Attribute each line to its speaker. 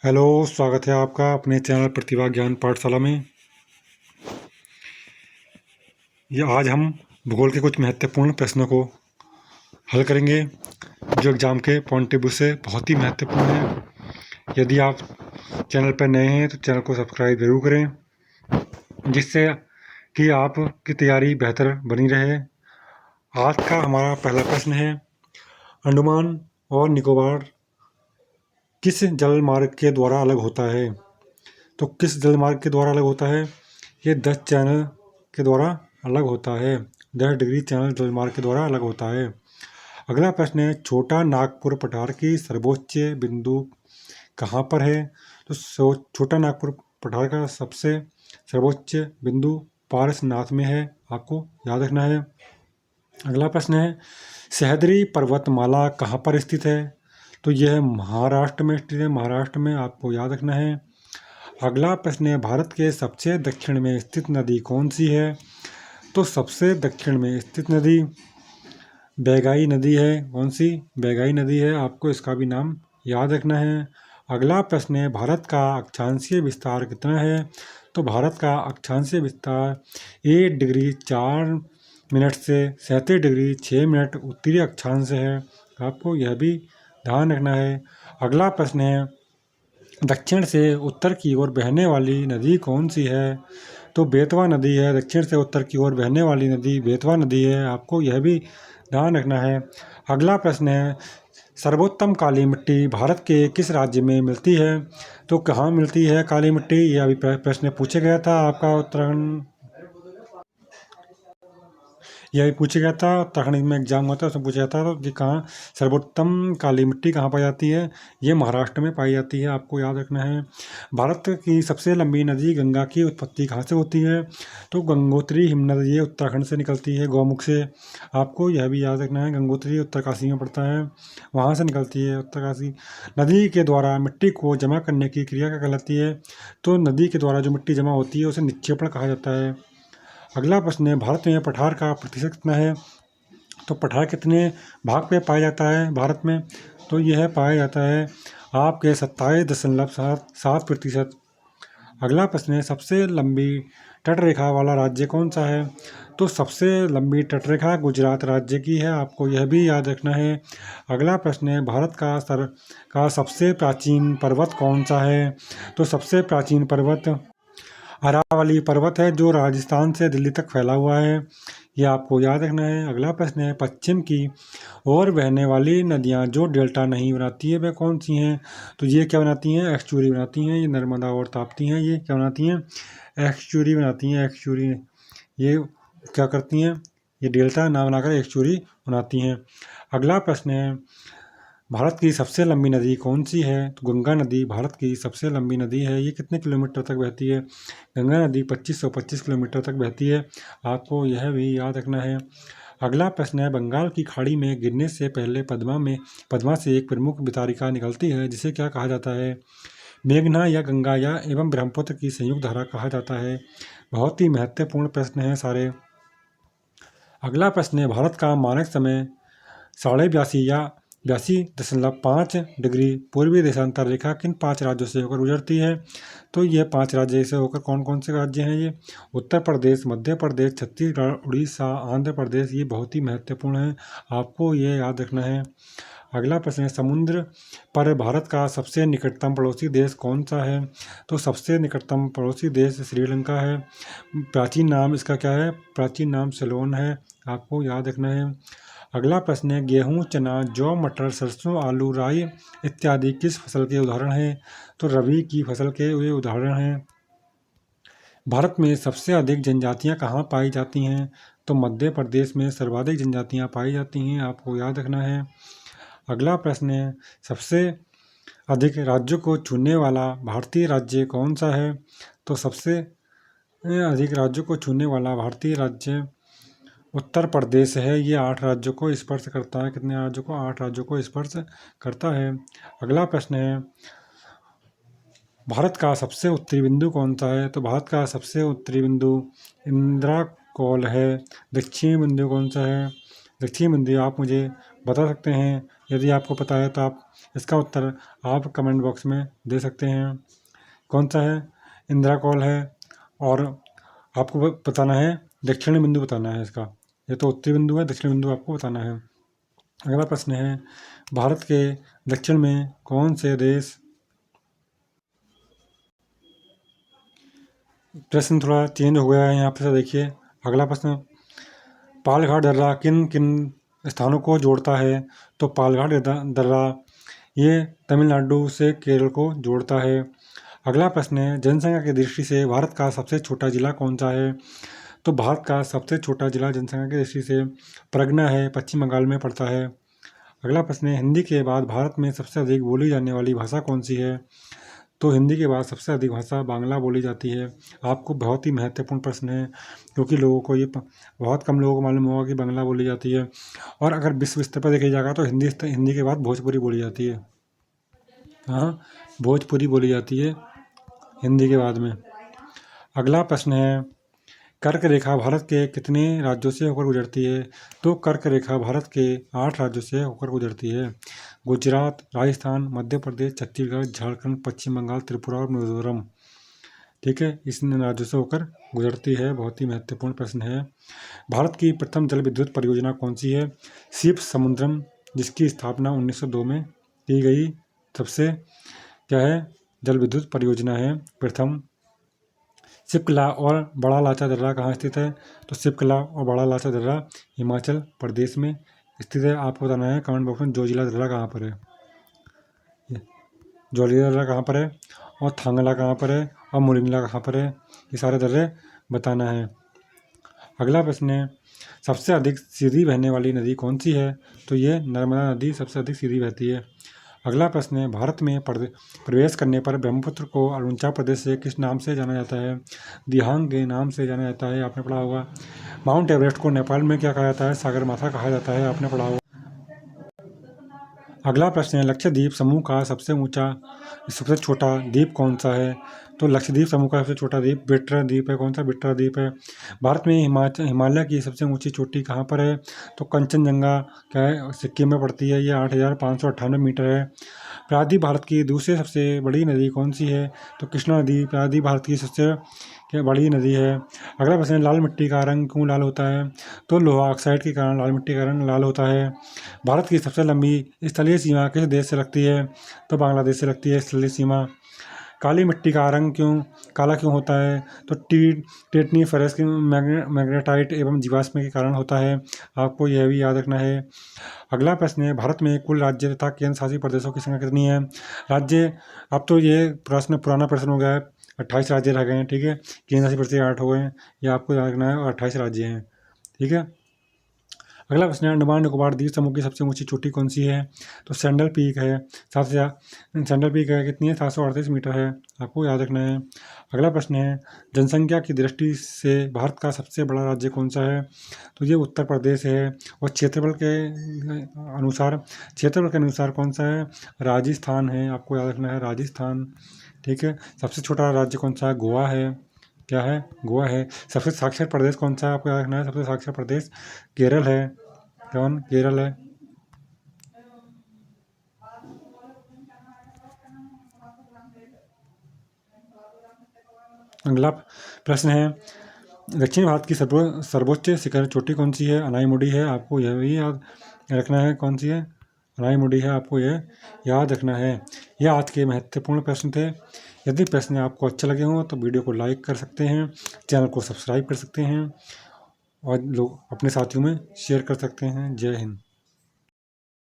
Speaker 1: Hello, स्वागत है आपका अपने चैनल प्रतिभा ज्ञान पाठशाला में। ये आज हम भूगोल के कुछ महत्वपूर्ण प्रश्नों को हल करेंगे जो एग्ज़ाम के पॉइंट ऑफ व्यू से बहुत ही महत्वपूर्ण है। यदि आप चैनल पर नए हैं तो चैनल को सब्सक्राइब ज़रूर करें, जिससे कि आपकी तैयारी बेहतर बनी रहे। आज का हमारा पहला प्रश्न है, अंडमान और निकोबार किस जल मार्ग के द्वारा अलग होता है? तो किस जल मार्ग के द्वारा अलग होता है? ये 10 चैनल के द्वारा अलग होता है। 10 डिग्री चैनल जल मार्ग के द्वारा अलग होता है। अगला प्रश्न है, छोटा नागपुर पठार की सर्वोच्च बिंदु कहाँ पर है? तो छोटा नागपुर पठार का सबसे सर्वोच्च बिंदु पारसनाथ में है, आपको याद रखना है। अगला प्रश्न है, सह्याद्री पर्वतमाला कहाँ पर स्थित है? तो यह महाराष्ट्र में स्थित है, महाराष्ट्र में, आपको याद रखना है। अगला प्रश्न है, भारत के सबसे दक्षिण में स्थित नदी कौन सी है? तो सबसे दक्षिण में स्थित नदी बैगाई नदी है। कौन सी? बैगाई नदी है, आपको इसका भी नाम याद रखना है। अगला प्रश्न है, भारत का अक्षांशीय विस्तार कितना है? तो भारत का अक्षांशीय विस्तार 1 डिग्री 4 मिनट से 37 डिग्री 6 मिनट उत्तरी अक्षांश है, आपको यह भी ध्यान रखना है। अगला प्रश्न है, दक्षिण से उत्तर की ओर बहने वाली नदी कौन सी है? तो बेतवा नदी है, दक्षिण से उत्तर की ओर बहने वाली नदी बेतवा नदी है, आपको यह भी ध्यान रखना है। अगला प्रश्न है, सर्वोत्तम काली मिट्टी भारत के किस राज्य में मिलती है? तो कहाँ मिलती है काली मिट्टी? यह अभी प्रश्न पूछा गया था आपका उत्तराखंड, यह पूछा गया था उत्तराखंड में एग्जाम हुआ था, उसमें पूछा गया था तो कि कहाँ सर्वोत्तम काली मिट्टी कहाँ पाई जाती है? ये महाराष्ट्र में पाई जाती है, आपको याद रखना है। भारत की सबसे लंबी नदी गंगा की उत्पत्ति कहाँ से होती है? तो गंगोत्री हिमनद ये उत्तराखंड से निकलती है, गौमुख से, आपको यह भी याद रखना है। गंगोत्री उत्तरकाशी में पड़ता है, वहाँ से निकलती है उत्तरकाशी। नदी के द्वारा मिट्टी को जमा करने की क्रिया क्या कहलाती है? तो नदी के द्वारा जो मिट्टी जमा होती है उसे निक्षेपण कहा जाता है। अगला प्रश्न है, भारत में पठार का प्रतिशत कितना है? तो पठार कितने भाग पे पाया जाता है भारत में? तो यह पाया जाता है आपके 27.7%। अगला प्रश्न है, सबसे लंबी तटरेखा वाला राज्य कौन सा है? तो सबसे लंबी तटरेखा गुजरात राज्य की है, आपको यह भी याद रखना है। अगला प्रश्न है, भारत का सबसे प्राचीन पर्वत कौन सा है? तो सबसे प्राचीन पर्वत अरावली पर्वत है, जो राजस्थान से दिल्ली तक फैला हुआ है, ये आपको याद रखना है। अगला प्रश्न है, पश्चिम की ओर बहने वाली नदियाँ जो डेल्टा नहीं बनाती है वह कौन सी हैं? तो ये क्या बनाती हैं? एक्सचुरी बनाती हैं। ये नर्मदा और ताप्ती हैं, ये क्या बनाती हैं? एक्सचुरी बनाती हैं, एक्सचुरी। ये क्या करती हैं? ये डेल्टा ना बनाकर एक्सचुरी बनाती हैं। अगला प्रश्न है, भारत की सबसे लंबी नदी कौन सी है? तो गंगा नदी भारत की सबसे लंबी नदी है, ये कितने किलोमीटर तक बहती है? गंगा नदी 2525 किलोमीटर तक बहती है, आपको यह भी याद रखना है। अगला प्रश्न है, बंगाल की खाड़ी में गिरने से पहले पद्मा से एक प्रमुख वितारिका निकलती है, जिसे क्या कहा जाता है? मेघना या गंगा या एवं ब्रह्मपुत्र की संयुक्त धारा कहा जाता है। बहुत ही महत्वपूर्ण प्रश्न हैं सारे। अगला प्रश्न है, भारत का मानक समय 82.5 या 82.5 डिग्री पूर्वी देशांतर रेखा किन 5 राज्यों से होकर गुजरती है? तो यह 5 राज्य से होकर कौन कौन से राज्य हैं ये? उत्तर प्रदेश, मध्य प्रदेश, छत्तीसगढ़, उड़ीसा, आंध्र प्रदेश, ये बहुत ही महत्वपूर्ण है, आपको ये याद रखना है। अगला प्रश्न है, समुद्र पर भारत का सबसे निकटतम पड़ोसी देश कौन सा है? तो सबसे निकटतम पड़ोसी देश श्रीलंका है। प्राचीन नाम इसका क्या है? प्राचीन नाम सेलोन है, आपको याद रखना है। अगला प्रश्न है, गेहूँ, चना, जौ, मटर, सरसों, आलू, राई इत्यादि किस फसल के उदाहरण हैं? तो रबी की फसल के ये उदाहरण हैं। भारत में सबसे अधिक जनजातियाँ कहाँ पाई जाती हैं? तो मध्य प्रदेश में सर्वाधिक जनजातियाँ पाई जाती हैं, आपको याद रखना है। अगला प्रश्न है, सबसे अधिक राज्यों को छूने वाला भारतीय राज्य कौन सा है? तो सबसे अधिक राज्यों को छूने वाला भारतीय राज्य उत्तर प्रदेश है, ये 8 राज्यों को स्पर्श करता है। कितने राज्यों को? 8 राज्यों को स्पर्श करता है। अगला प्रश्न है, भारत का सबसे उत्तरी बिंदु कौन सा है? तो भारत का सबसे उत्तरी बिंदु इंदिरा कौल है। दक्षिणी बिंदु कौन सा है? दक्षिणी बिंदु आप मुझे बता सकते हैं? यदि आपको पता है तो आप इसका उत्तर आप कमेंट बॉक्स में दे सकते हैं। कौन सा है? इंदिरा कॉल है। और आपको बताना है दक्षिणी बिंदु बताना है इसका। ये तो उत्तरी बिंदु है, दक्षिणी बिंदु आपको बताना है। अगला प्रश्न है, भारत के दक्षिण में कौन से देश। प्रश्न थोड़ा चेंज हो गया है यहाँ पे से देखिए। अगला प्रश्न, पालघाट दर्रा किन किन स्थानों को जोड़ता है? तो पालघाट दर्रा ये तमिलनाडु से केरल को जोड़ता है। अगला प्रश्न है, जनसंख्या की दृष्टि से भारत का सबसे छोटा जिला कौन सा है? तो भारत का सबसे छोटा जिला जनसंख्या की दृष्टि से परगना है, पश्चिम बंगाल में पड़ता है। अगला प्रश्न है, हिंदी के बाद भारत में सबसे अधिक बोली जाने वाली भाषा कौन सी है? तो हिंदी के बाद सबसे अधिक भाषा बांग्ला बोली जाती है। आपको बहुत ही महत्वपूर्ण प्रश्न है, क्योंकि लोगों को ये बहुत कम लोगों को मालूम होगा कि बांग्ला बोली जाती है। और अगर विश्व स्तर पर देखा जाएगा तो हिंदी के बाद भोजपुरी बोली जाती है। हाँ, भोजपुरी बोली जाती है हिंदी के बाद में। अगला प्रश्न है, कर्क रेखा भारत के कितने राज्यों से होकर गुजरती है? तो कर्क रेखा भारत के 8 राज्यों से होकर गुजरती है। गुजरात, राजस्थान, मध्य प्रदेश, छत्तीसगढ़, झारखंड, पश्चिम बंगाल, त्रिपुरा और मिजोरम। ठीक है, इस राज्यों से होकर गुजरती है। बहुत ही महत्वपूर्ण प्रश्न है। भारत की प्रथम जल विद्युत परियोजना कौन सी है? शिव समुद्रम, जिसकी स्थापना 1902 में की गई सबसे क्या है जल विद्युत परियोजना है प्रथम। सिपकला और बड़ा लाचा दर्रा कहाँ स्थित है? तो सिपकला और बड़ा लाचा दर्रा हिमाचल प्रदेश में स्थित है। आपको बताना है कमेंट बॉक्स में जोजिला दर्रा कहाँ पर है, जोजिला दर्रा कहाँ पर है, और थांगला कहाँ पर है, और मुरिंगला कहाँ पर है, ये सारे दर्रे बताना है। अगला प्रश्न है, सबसे अधिक सीधी बहने वाली नदी कौन सी है? तो ये नर्मदा नदी सबसे अधिक सीधी बहती है। अगला प्रश्न है, भारत में प्रवेश करने पर ब्रह्मपुत्र को अरुणाचल प्रदेश से किस नाम से जाना जाता है? दिहांग के नाम से जाना जाता है, आपने पढ़ा होगा। माउंट एवरेस्ट को नेपाल में क्या कहा जाता है? सागरमाथा कहा जाता है, आपने पढ़ा होगा। अगला प्रश्न है, लक्षद्वीप समूह का सबसे छोटा द्वीप कौन सा है? तो लक्षद्वीप समूह का सबसे छोटा द्वीप बिट्रा द्वीप है। कौन सा बिट्रा द्वीप है? भारत में हिमालय की सबसे ऊंची चोटी कहाँ पर है? तो कंचनजंगा क्या है, सिक्किम में पड़ती है। ये 8,598 मीटर है। प्रायद्वीप भारत की दूसरी सबसे बड़ी नदी कौन सी है? तो कृष्णा नदी प्रायद्वीप भारत की सबसे क्या बड़ी नदी है। अगला प्रश्न है, लाल मिट्टी का रंग क्यों लाल होता है? तो लोहा ऑक्साइड के कारण लाल मिट्टी का रंग लाल होता है। भारत की सबसे लंबी स्थलीय सीमा किस देश से लगती है? तो बांग्लादेश से लगती है स्थलीय सीमा। काली मिट्टी का रंग काला क्यों होता है? तो टेटनी फरस की मैग्नेटाइट एवं जीवाश्म के कारण होता है। आपको यह भी याद रखना है। अगला प्रश्न है, भारत में कुल राज्य तथा केंद्र शासित प्रदेशों की संख्या कितनी है? राज्य, अब तो ये प्रश्न पुराना प्रश्न हो गया है। 28 राज्य रह गए हैं, ठीक है। केंद्र शासित प्रदेश 8 हो गए हैं, ये आपको याद रखना है, और 28 राज्य हैं, ठीक है। अगला प्रश्न है, अंडमान निकोबार द्वीप समूह की सबसे ऊंची चोटी कौन सी है? तो सैंडल पीक है। सैंडल पीक है कितनी है? 738 मीटर है, आपको याद रखना है। अगला प्रश्न है, जनसंख्या की दृष्टि से भारत का सबसे बड़ा राज्य कौन सा है? तो ये उत्तर प्रदेश है। और क्षेत्रफल के अनुसार कौन सा है? राजस्थान है, आपको याद रखना है, राजस्थान, ठीक है। सबसे छोटा राज्य कौन सा है? गोवा है। क्या है? गोवा है। सबसे साक्षर प्रदेश कौन सा है? आपको याद रखना है, सबसे साक्षर प्रदेश केरल है। कौन? केरल है। अगला प्रश्न है, दक्षिण भारत की सर्वोच्च शिखर चोटी कौन सी है? अनाईमुडी है, आपको यह भी याद रखना है। कौन सी है? अनाईमुडी है, आपको यह याद रखना है। यह आज के महत्वपूर्ण प्रश्न थे। यदि प्रश्न आपको अच्छे लगे हों तो वीडियो को लाइक कर सकते हैं, चैनल को सब्सक्राइब कर सकते हैं, और लोग अपने साथियों में शेयर कर सकते हैं। जय हिंद।